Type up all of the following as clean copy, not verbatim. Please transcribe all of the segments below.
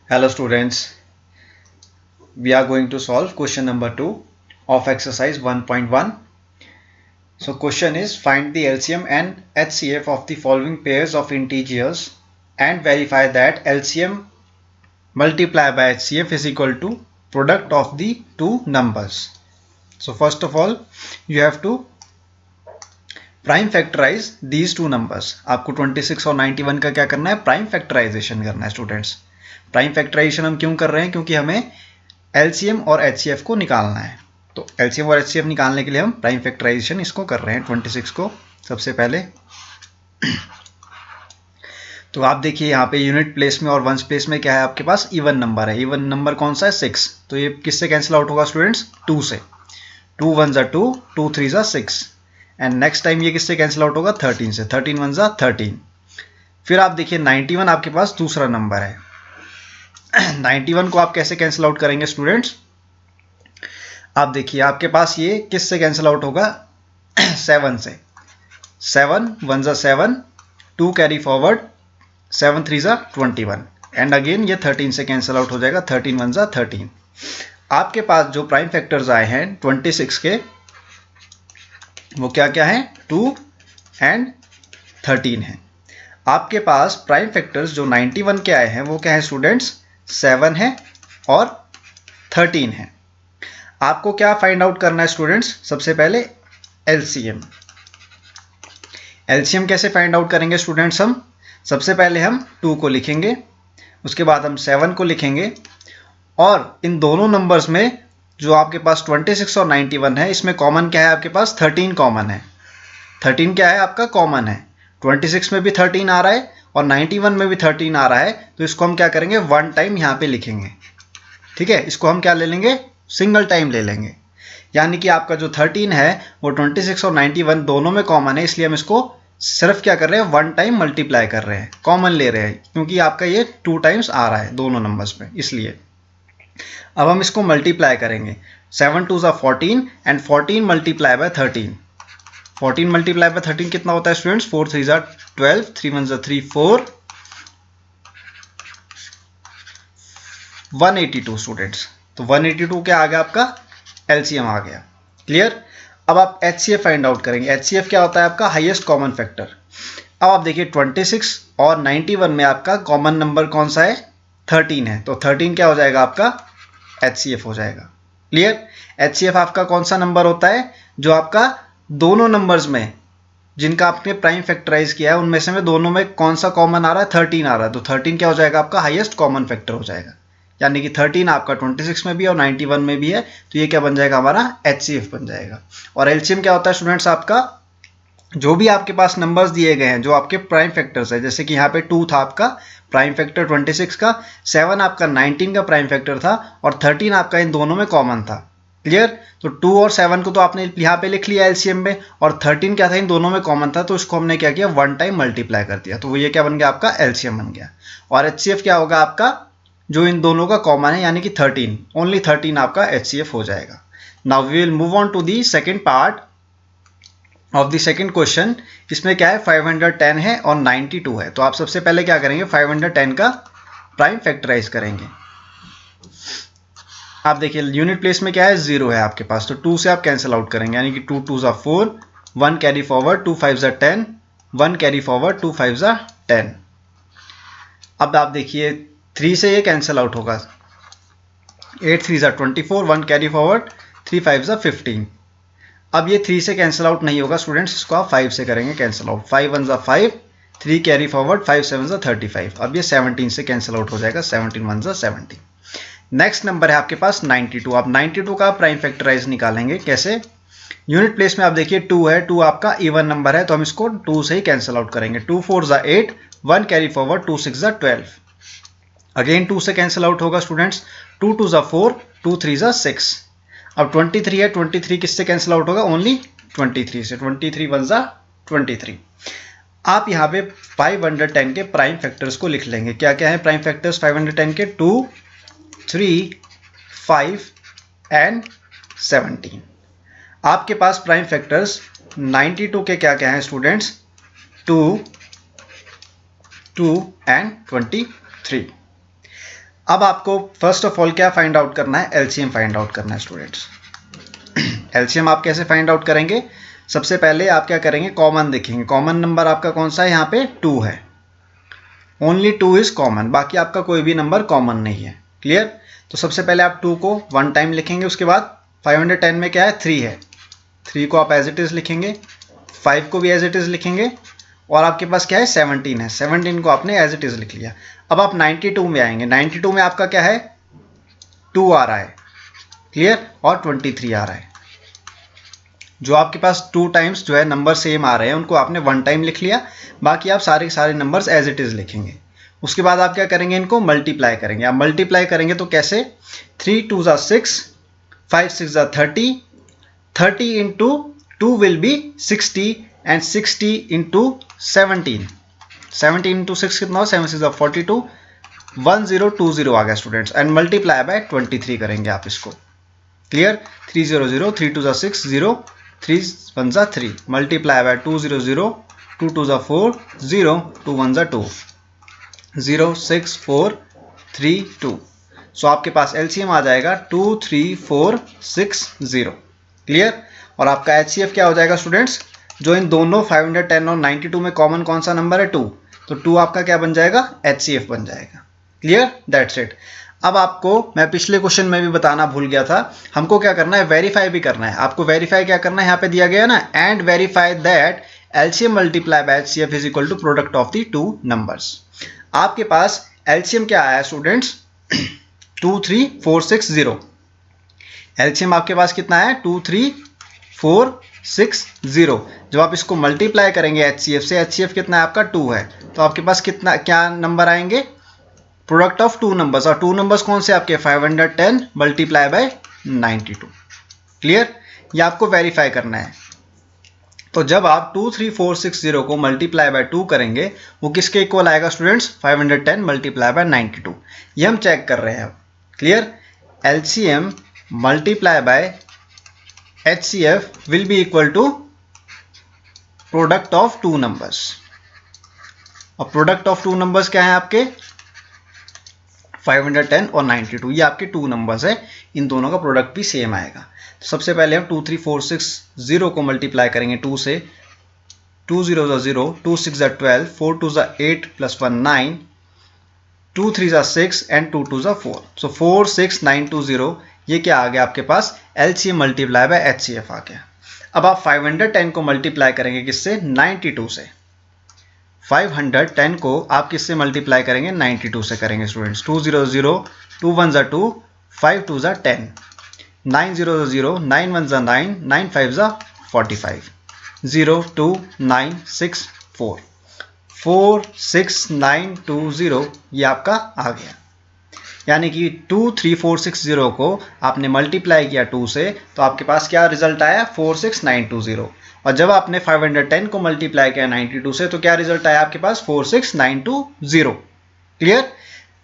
Hello students, we are going to solve question number 2 of exercise 1.1. So question is find the LCM and HCF of the following pairs of integers and verify that LCM multiplied by HCF is equal to product of the two numbers. So first of all you have to prime factorize these two numbers. आपको 26 और 91 का क्या करना है, prime factorisation करना है students. Prime factorisation हम क्यों कर रहे हैं, क्योंकि हमें LCM और HCF को निकालना है. तो LCM और HCF निकालने के लिए हम प्राइम फैक्टराइजेशन इसको कर रहे हैं 26 को सबसे पहले. तो आप देखिए यहाँ पे यूनिट प्लेस में और वंस प्लेस में क्या है, आपके पास इवन नंबर है. इवन नंबर कौन सा है, 6. तो ये किससे कैंसिल आउट होगा स्टूडेंट्स, 2 से. 2 1 जा 2, 2 3 जा 6. एंड नेक्स्ट टाइम ये किससे कैंसिल आउट होगा, 13 से. 13 1 जा 13. फिर आप देखिए 91 आपके पास दूसरा नंबर है. 91 को आप कैसे कैंसिल आउट करेंगे स्टूडेंट्स, आप देखिए आपके पास ये किससे कैंसिल आउट होगा, 7 से. 7 1 जा 7, 2 कैरी फॉरवर्ड, 7 3 जा 21. एंड अगेन ये 13 से कैंसिल आउट हो जाएगा, 13 1 जा 13. आपके पास जो प्राइम फैक्टर्स आए हैं 26 के, वो क्या क्या है, 2 एंड 13 है. आपके पास प्राइम फैक्टर्स जो 91 के आए हैं वो क्या है स्टूडेंट्स, 7 है और 13 है. आपको क्या फाइंड आउट करना है स्टूडेंट्स, सबसे पहले LCM. LCM कैसे फाइंड आउट करेंगे स्टूडेंट्स, हम सबसे पहले हम 2 को लिखेंगे, उसके बाद हम 7 को लिखेंगे, और इन दोनों नंबर्स में जो आपके पास 26 और 91 है, इसमें कॉमन क्या है, आपके पास 13 कॉमन है. 13 क्या है आपका, कॉमन है. 26 में भी 13 आ रहा है और 91 में भी 13 आ रहा है. तो इसको हम क्या करेंगे, वन टाइम यहाँ पे लिखेंगे. ठीक है, इसको हम क्या ले लेंगे, सिंगल टाइम ले लेंगे. यानी कि आपका जो 13 है वो 26 और 91 दोनों में कॉमन है, इसलिए हम इसको सिर्फ क्या कर रहे हैं, वन टाइम मल्टीप्लाई कर रहे हैं, कॉमन ले रहे हैं, क्योंकि आपका ये 2 टाइम्स आ रहा है दोनों नंबर्स में, इसलिए. अब हम इसको मल्टीप्लाई करेंगे. 7 2 जा 14 and 14 multiply by 13. 14 multiply by 13 कितना होता है स्टूडेंट्स, 4 3 जा 12, 3 1 जा 3 4, 182 स्टूडेंट्स. तो 182 क्या आ गया, आपका LCM आ गया. क्लियर. अब आप HCF फाइंड आउट करेंगे. HCF क्या होता है, आपका हाईएस्ट कॉमन फैक्टर. अब आप देखिए 26 और 91 में आपका कॉमन नंबर कौन सा है, 13 है. तो 13 क्या हो जाएगा, आपका HCF हो जाएगा. क्लियर. HCF आपका कौन सा नंबर होता है, जो आपका दोनों नंबर्स में जिनका आपने प्राइम फैक्टराइज किया है उनमें से में दोनों में कौन सा कॉमन आ रहा है, 13 आ रहा है. तो 13 क्या हो जाएगा, आपका हाईएस्ट कॉमन फैक्टर हो जाएगा. यानी कि 13 आपका 26 में भी और 91 में भी है, तो ये क्या बन जाएगा, हमारा HCF बन जाएगा. और LCM क्या होता है स्टूडेंट्स, आपका जो भी आपके पास नंबर्स दिए गए हैं जो आपके प्राइम फैक्टर्स है, जैसे कि यहाँ पे 2 था आपका प्राइम फैक्टर 26 का, 7 आपका 19 का प्राइम फैक्टर था, और 13 आपका इन दोनों में कॉमन था. क्लियर. तो 2 और 7 को तो आपने यहाँ पे लिख लिया LCM में, और 13 क्या था, इन दोनों में कॉमन था, तो इसको हमने क्या किया, वन टाइम मल्टीप्लाई कर दिया. तो ये क्या बन गया, आपका LCM बन गया. और HCF क्या होगा, आपका जो इन दोनों का कॉमन है, यानी कि 13, ओनली 13 आपका HCF हो जाएगा. Now we will move on to the second part of the second question. इसमें क्या है, 510 है और 92 है. तो आप सबसे पहले क्या करेंगे, 510 का प्राइम फैक्टराइज करेंगे. आप देखिए यूनिट प्लेस में क्या है, 0 है आपके पास, तो 2 से आप कैंसिल आउट करेंगे, यानी कि 2 2 जा 4, 1 कैरी फॉरवर्ड, 2 5 जा 10, 1 कैरी फॉरवर्ड, 2 5 जा 10. अब आप देखिए 3 से ये कैंसिल आउट होगा, 8 3 जा 24, 1 कैरी फॉरवर्ड, 3 5 जा 15. अब ये 3 से कैंसिल आउट नहीं होगा स्टूडेंट्स, इसको आप 5 से करेंगे कैंसिल आउट. 5 1 जा 5, 3 कैरी फॉरवर्ड, 5 7 जा 35. अब ये 17 से कैंसिल आउट हो जाएगा, 17 1 जा 17. नेक्स्ट नंबर है आपके पास 92. आप 92 का प्राइम फैक्टराइज निकालेंगे कैसे, यूनिट प्लेस में आप देखिए 2 है, 2 आपका इवन नंबर है, तो हम इसको 2 से ही कैंसिल आउट करेंगे. 2 4 जा 8, 1 कैरी फॉरवर्ड, 2 6 जा 12. अगेन 2 से कैंसिल आउट होगा स्टूडेंट्स, 2 2 जा 4, 2 3 जा 6. अब 23 है, 23 किससे कैंसिल आउट होगा, ओनली 23 से. 23 1 जा 23. आप यहाँ पे 510 के प्राइम फैक्टर्स को लिख लेंगे. क्या क्या है प्राइम फैक्टर्स 510 के, 2 3 5 एंड 17. आपके पास प्राइम फैक्टर्स 92 के क्या क्या हैं स्टूडेंट्स, 2 2 एंड 23. अब आपको फर्स्ट ऑफ ऑल क्या फाइंड आउट करना है, एलसीएम फाइंड आउट करना है स्टूडेंट्स। एलसीएम आप कैसे फाइंड आउट करेंगे, सबसे पहले आप क्या करेंगे, कॉमन देखेंगे। कॉमन नंबर आपका कौन सा है, यहाँ पे 2 है, ओनली 2 इज कॉमन, बाकी आपका कोई भी नंबर कॉमन नहीं है। क्लियर। तो सबसे पहले आप 2 को 1 टाइम लिखेंगे, उसके बाद 510 में क्या है, 3 है, 3 को आप एज इट इज़ लिखेंगे, 5 को भी एज इट इज़ लिखेंगे, और आपके पास क्या है 17 है, 17 को आपने एज इट इज़ लिख लिया। अब आप 92 में आएंगे, 92 में आपका क्या है 2 आ रहा है, क्लियर, और 23 आ रहा है। जो आपके पास 2 टाइम्स जो है नंबर सेम आ रहे हैं उनको आपने 1 टाइम लिख लिया, बाकी आप सारे के सारे नंबर्स एज इट इज़ लिखेंगे। उसके बाद आप क्या करेंगे, इनको मल्टीप्लाई करेंगे। आप मल्टीप्लाई करेंगे तो कैसे, 3 2 ज़ा 6, 5 6 ज़ा 30, 30 into 2 will be 60, and 60 into 17, 17 into 6 कितना हो, 7 6 ज़ा 42, 1020 आ गया स्टूडेंट्स, एंड मल्टीप्लाई बाय 23 करेंगे आप इसको। क्लियर। 300, 3 2 ज़ा 6 0, 3 1 ज़ा 3, मल्टीप्लाई बाय 200, 2 2 ज़ा 4 0, 2 1 ज़ा 2, 0 6 4 3 2। सो आपके पास एलसीएम आ जाएगा 23460। क्लियर। और आपका एचसीएफ क्या हो जाएगा स्टूडेंट्स, जो इन दोनों 510 और 92 में कॉमन कौन सा नंबर है, 2, तो 2 आपका क्या बन जाएगा, एचसीएफ बन जाएगा। Clear, that's it. अब आपको मैं पिछले क्वेश्चन में भी बताना भूल गया था, हमको क्या करना है, वेरीफाई भी करना है। आपको वेरीफाई क्या करना है, यहाँ पे दिया गया ना, and verify that LCM multiply by HCF is equal to product of the 2 numbers. आपके पास एलसीएम क्या आया स्टूडेंट्स, 23460। एलसीएम आपके पास कितना है, 23460। जब आप इसको मल्टीप्लाई करेंगे एचसीएफ से, एचसीएफ कितना है आपका 2 है, तो आपके पास कितना क्या नंबर आएंगे, प्रोडक्ट ऑफ 2 नंबर्स, और 2 नंबर्स कौन से आपके, 510 मल्टीप्लाई बाय 92। क्लियर। ये आपको वेरीफाई करना है। तो जब आप 23460 को मल्टीप्लाई बाय 2 करेंगे, वो किसके इक्वल आएगा स्टूडेंट्स, 510 मल्टीप्लाई बाय 92। ये हम चेक कर रहे हैं। Clear. LCM multiply by HCF will be equal to product of 2 numbers, और प्रोडक्ट ऑफ 2 नंबर्स क्या है आपके, 510 और 92, ये आपके 2 नंबर्स है, इन दोनों का प्रोडक्ट भी सेम आएगा। तो सबसे पहले हम 23460 को मल्टीप्लाई करेंगे 2 से, 2 0 ज़ा 0, 2 6 ज़ा 12, 4 2 ज़ा 8 प्लस 1 9, 2 3 ज़ा 6 एंड 2 2 ज़ा 4, सो 46920। ये क्या आ गया आपके पास, एलसीएम मल्टीप्लाई बाय एचसीएफ आ गया। अब आप 510 को मल्टीप्लाई करेंगे किससे, 92 से। 510 को आप किससे मल्टीप्लाई करेंगे, 92 से करेंगे स्टूडेंट्स। 2 0 0, 2 1 ज़ा 2, 5 2 ज़ा 10, 9 0 ज़ा 0, 9 1 ज़ा 9, 9 5 ज़ा 45, 0 2 9 6 4, 46920, ये आपका आ गया। यानी कि 23460 को आपने मल्टीप्लाई किया 2 से, तो आपके पास क्या रिजल्ट आया, 46920। और जब आपने 510 को मल्टीप्लाई किया 92 से, तो क्या रिजल्ट आया आपके पास, 46920। क्लियर।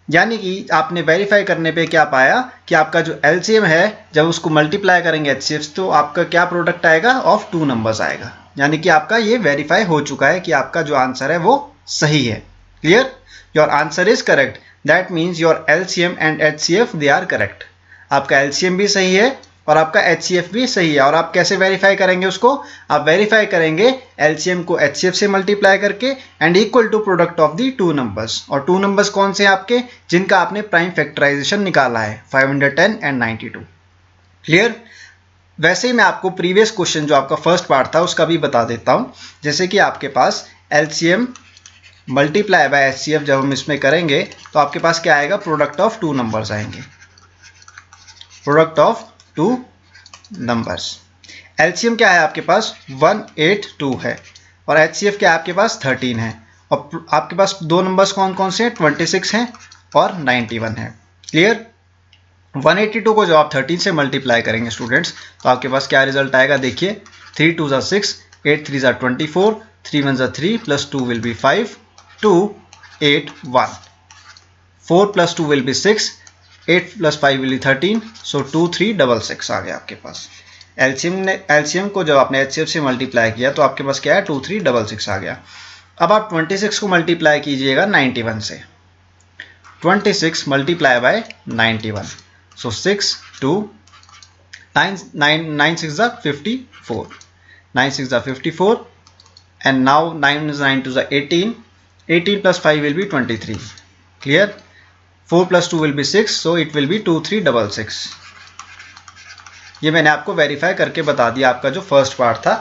यानी कि आपने वेरीफाई करने पे क्या पाया कि आपका जो एलसीएम है, जब उसको मल्टीप्लाई करेंगे एचसीएफ, तो आपका क्या प्रोडक्ट आएगा, ऑफ 2 नंबर्स आएगा। यानी कि आपका ये वेरीफाई हो चुका है कि आपका जो आंसर है वो सही है। Clear, your answer is correct, that means your LCM and HCF they are correct. आपका एलसीएम भी सही है और आपका एचसीएफ भी सही है। और आप कैसे वेरीफाई करेंगे उसको, आप वेरीफाई करेंगे एलसीएम को एचसीएफ से मल्टीप्लाई करके and equal to product of the 2 numbers. और 2 नंबर्स कौन से हैं आपके, जिनका आपने प्राइम फैक्टराइजेशन निकाला है, 510 एंड 92। क्लियर। वैसे ही मैं आपको प्रीवियस क्वेश्चन जो आपका फर्स्ट पार्ट था उसका भी बता देता हूं। जैसे कि आपके पास एलसीएम मल्टीप्लाई बाय एचसीएफ जब हम इसमें करेंगे, तो आपके पास क्या आएगा, प्रोडक्ट ऑफ 2 नंबर्स आएंगे, प्रोडक्ट ऑफ 2 नंबर्स। एलसीएम क्या है आपके पास, 182 है, और एचसीएफ क्या है आपके पास, 13 है। और आपके पास 2 नंबर्स कौन कौन से हैं, 26 हैं और 91 है। क्लियर। 182 को जब आप 13 से मल्टीप्लाई करेंगे स्टूडेंट्स, तो आपके पास क्या रिजल्ट आएगा, देखिए, 3 2 ज़ा 6, 8 3 ज़ा 24, 3 1 ज़ा 3 plus 2 will be 5, 2 8 1, 4 plus 2 will be 6, 8 plus 5 will be 13, सो 2366 आ गया आपके पास। एलसीएम को जब आपने एचसीएफ से मल्टीप्लाई किया तो आपके पास क्या है, 2366 आ गया। अब आप 26 को मल्टीप्लाई कीजिएगा 91 से, 26 multiply by 91. So 6 2 9 9 9 6 are 54. 9 6 are 54, and now 9 is 9 to 18. 18 plus 5 will be 23. Clear? 4 plus 2 will be 6, so it will be 2366. ये मैंने आपको वेरीफाई करके बता दिया। आपका जो फर्स्ट पार्ट था,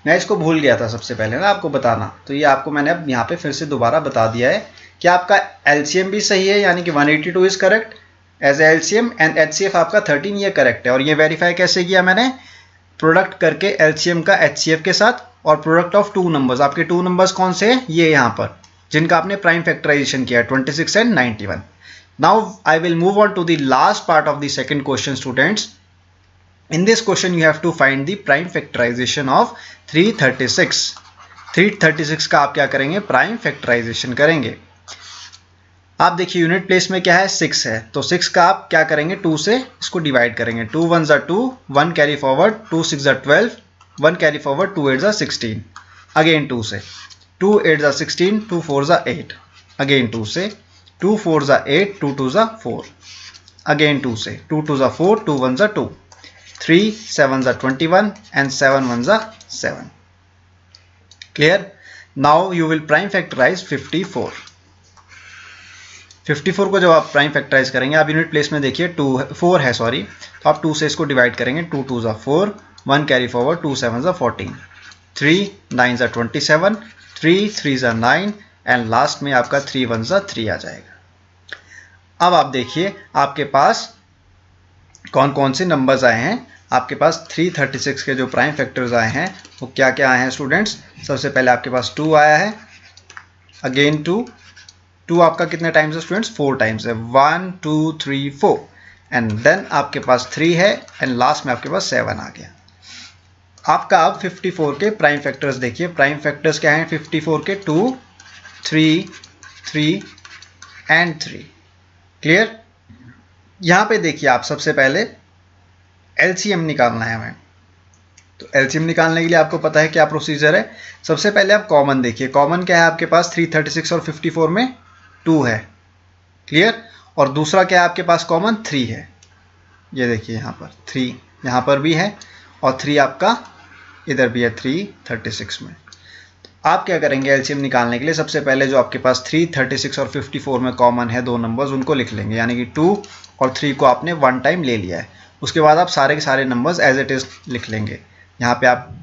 मैं इसको भूल गया था सबसे पहले ना आपको बताना, तो ये आपको मैंने अब यहाँ पे फिर से दोबारा बता दिया है कि आपका एलसीएम भी सही है, यानी कि 182 is correct as a LCM, and HCF आपका 13 ये करेक्ट है। और ये वेरीफाई कैसे किया मैंने? प्रोडक्ट करके एलसीएम का एचसीएफ के साथ, और प्रोडक्ट ऑफ टू नंबर्स। आपके टू नंबर्स कौन से हैं? ये यहाँ पर, जिनका आपने प्राइम फैक्टराइजेशन किया है, 26 and 91. Now I will move on to the last part of the second question, students. In this question you have to find the prime factorization of 336. 336 का आप क्या करेंगे? प्राइम फैक्टराइजेशन करेंगे। आप देखिए यूनिट प्लेस में क्या है? 6 है, तो 6 का आप क्या करेंगे? 2 से इसको डिवाइड करेंगे। 2 1 ज़ा 2, 1 कैरी फॉरवर्ड, 2 6 ज़ा 12, 1 कैरी फॉरवर्ड, 2 8 ज़ा 16, अगेन 2 से, 2 8 ज़ा 16, 2 4 ज़ा 8, अगेन 2 से, 2 4 ज़ा 8, 2 2 ज़ा 4, अगेन 2 से, 2 2 ज़ा 4, 2 1 ज़ा 2, 3 7 ज़ा 21 एंड 7 1 ज़ा 7. Clear? Now you will prime factorize 54. 54 को जब आप प्राइम फैक्टराइज करेंगे, आप यूनिट प्लेस में देखिए 4 है सॉरी, तो आप 2 से इसको डिवाइड करेंगे। 2 2 ज़ा 4, 1 कैरी फॉरवर्ड, 2 7 ज़ा 14, 3 9 ज़ा 27, 3 3 ज़ा 9 एंड लास्ट में आपका 3 1 ज़ा 3 आ जाएगा। अब आप देखिए आपके पास कौन कौन से नंबर्स आए हैं। आपके पास 336 के जो प्राइम फैक्टर्स आए हैं वो क्या क्या आए हैं स्टूडेंट्स? सबसे पहले आपके पास 2 आया है, अगेन 2 आपका कितने टाइम्स है स्टूडेंट्स? 4 टाइम्स है, 1 2 3 4, एंड देन आपके पास 3 है, एंड लास्ट में आपके पास 7 आ गया। आपका अब 54 के प्राइम फैक्टर्स देखिए। प्राइम फैक्टर्स क्या हैं 54 के? 2 3 3 एंड 3। क्लियर? यहाँ पे देखिए आप सबसे पहले एलसीएम निकालना है हमें। तो एलसीएम निकालने के लिए आपको पता है क्या प्रोसीजर है। सबसे पहले आप कॉमन देखिए। कॉमन क्या है आपके पास? 336 और 54 में 2 है। क्लियर? और दूसरा क्या है आपके पास? कॉमन 3 है। ये देखिए यहाँ पर 3 यहाँ पर भी है, और 3 आपका इधर भी है 336 में। आप क्या करेंगे एलसीएम निकालने के लिए? सबसे पहले जो आपके पास 336 और 54 में कॉमन है दो नंबर्स, उनको लिख लेंगे, यानी कि 2 और 3 को आपने 1 टाइम ले लिया है। उसके बाद आप सारे के सारे नंबर्स एज इट इज लिख लेंगे। यहाँ पे आप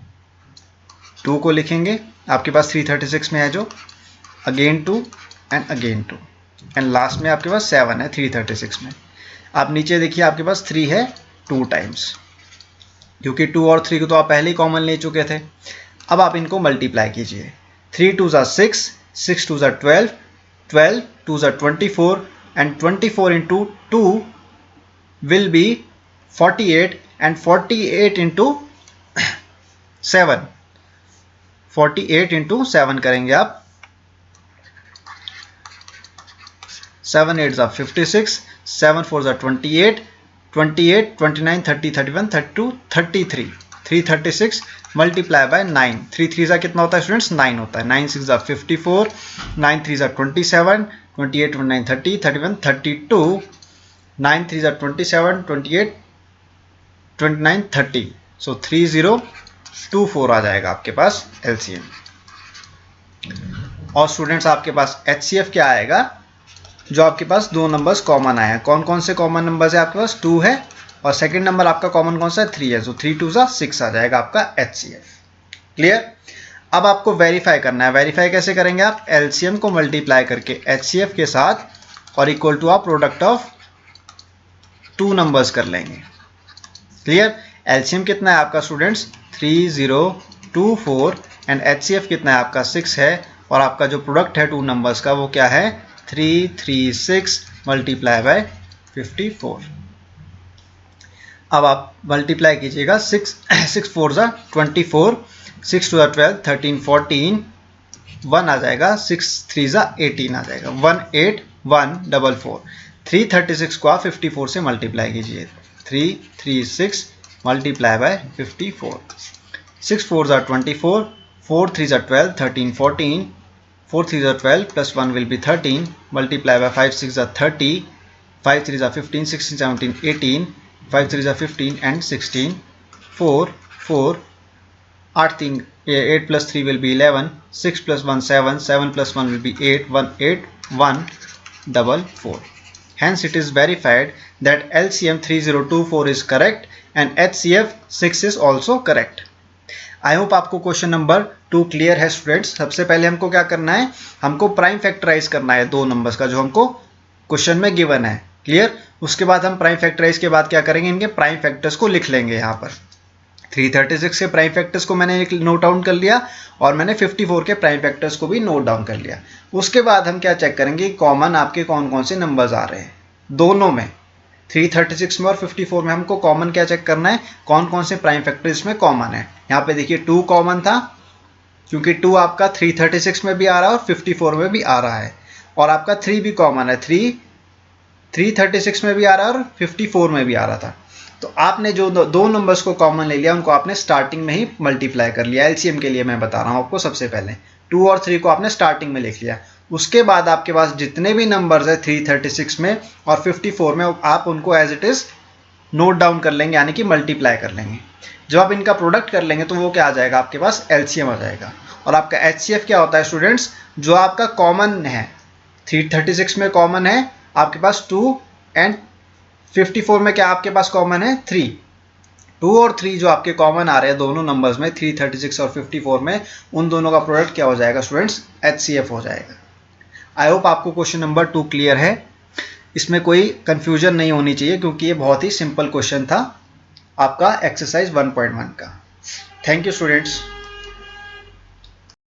2 को लिखेंगे, आपके पास 336 में है जो, again 2 and again 2, and last में आपके पास 7 है 336 में। आप नीचे देखिए आपके पास 3 है 2 टाइम्स, क्योंकि 2 और 3 को तो आप पहले ही कॉमन ले चुके थे। अब आप इनको मल्टीप्लाई कीजिए। 3 2 ज़ा 6, 6 2 ज़ा 12, 12 2 ज़ा 24, and 24 into 2 will be 48, and 48 into 7, 48 into 7 करेंगे आप। 7 8 ज़ा 56, 7 4 ज़ा 28, 28 29 30 31 32 33, 336 मल्टीप्लाई बाय 9। 3 3 ज़ा कितना होता है स्टूडेंट्स? 9 होता है। 9 6 ज़ा 54, 9 3 ज़ा 27, 28 29 30 31 32, 9 3 ज़ा 27, 28 29 30, सो 3024 आ जाएगा आपके पास एलसीएम। और स्टूडेंट्स आपके पास एचसीएफ क्या आएगा? जो आपके पास दो नंबर्स कॉमन आए हैं। कौन कौन से कॉमन नंबर्स है आपके पास? 2 है, और सेकंड नंबर आपका कॉमन कौन सा है? 3 है। सो 3 2 ज़ा 6 आ जाएगा आपका एचसीएफ। क्लियर? अब आपको वेरीफाई करना है। वेरीफाई कैसे करेंगे आप? एलसीएम को मल्टीप्लाई करके एचसीएफ के साथ, और इक्वल टू आप प्रोडक्ट ऑफ 2 नंबर्स कर लेंगे। क्लियर? एलसीएम कितना है आपका स्टूडेंट्स? 3024, एंड एचसीएफ कितना है आपका? 6 है, और आपका जो प्रोडक्ट है 2 नंबर्स का वो क्या है? 336 मल्टीप्लाई बाय 54। अब आप मल्टीप्लाई कीजिएगा। 6 4 ज़ा 24, 6 2 ज़ा 12, 13 14, 1 आ जाएगा, 6 3 ज़ा 18 आ जाएगा, 18144। 336 को आप 54 से मल्टीप्लाई कीजिए। 336 मल्टीप्लाई बाय 54। 6 4 ज़ा 24, 4 3 ज़ा 12, 13 14, 4 3 are 12 plus 1 will be 13, multiply by 5 6 are 30, 5 3 are 15, 16 17 18, 5 3 are 15 and 16, 4 4, 8 3 8 plus 3 will be 11, 6 plus 1 7, 7 plus 1 will be 8, 1 8, 1 4 4. Hence it is verified that LCM 3024 is correct and HCF 6 is also correct. I hope आपको question number 2 clear है students. सबसे पहले हमको क्या करना है, हमको prime factorise करना है दो नंबर्स का जो हमको क्वेश्चन में गिवन है। क्लियर। उसके बाद हम प्राइम फैक्टराइज के बाद क्या करेंगे, इनके प्राइम फैक्टर्स को लिख लेंगे। यहाँ पर 336 के प्राइम फैक्टर्स को मैंने नोट डाउन कर लिया और मैंने 54 के प्राइम फैक्टर्स को भी नोट डाउन कर लिया। उसके बाद हम क्या चेक करेंगे, कॉमन आपके कौन कौन से नंबर्स आ रहे हैं दोनों में, 336 में और 54 में। हमको कॉमन क्या चेक करना है, कौन कौन से प्राइम फैक्टर इसमें कॉमन है। यहाँ पे देखिए 2 कॉमन था क्योंकि 2 आपका 336 में भी आ रहा है और 54 में भी आ रहा है, और आपका 3 भी कॉमन है, 3 336 में भी आ रहा है और 54 में भी आ रहा था। तो आपने जो दो नंबर्स को कॉमन ले लिया उनको आपने स्टार्टिंग में ही मल्टीप्लाई कर लिया। एलसीएम के लिए मैं बता रहा हूँ आपको, सबसे पहले 2 और 3 को आपने स्टार्टिंग में लिख लिया। उसके बाद आपके पास जितने भी नंबर्स है 336 में और 54 में आप उनको as it is note down कर लेंगे, यानी कि मल्टीप्लाई कर लेंगे। जब आप इनका प्रोडक्ट कर लेंगे तो वो क्या आ जाएगा, आपके पास एलसीएम आ जाएगा। और आपका एचसीएफ क्या होता है स्टूडेंट्स, जो आपका कॉमन है 336 में कॉमन है आपके पास 2 एंड 54 में क्या आपके पास कॉमन है 3। 2 और 3 जो आपके कॉमन आ रहे हैं दोनों नंबर्स में 336 और 54 में, उन दोनों का प्रोडक्ट क्या हो जाएगा स्टूडेंट्स, एचसीएफ हो जाएगा। आई होप आपको क्वेश्चन नंबर 2 क्लियर है, इसमें कोई कंफ्यूजन नहीं होनी चाहिए क्योंकि ये बहुत ही सिंपल क्वेश्चन था आपका एक्सरसाइज 1.1 का। Thank you students.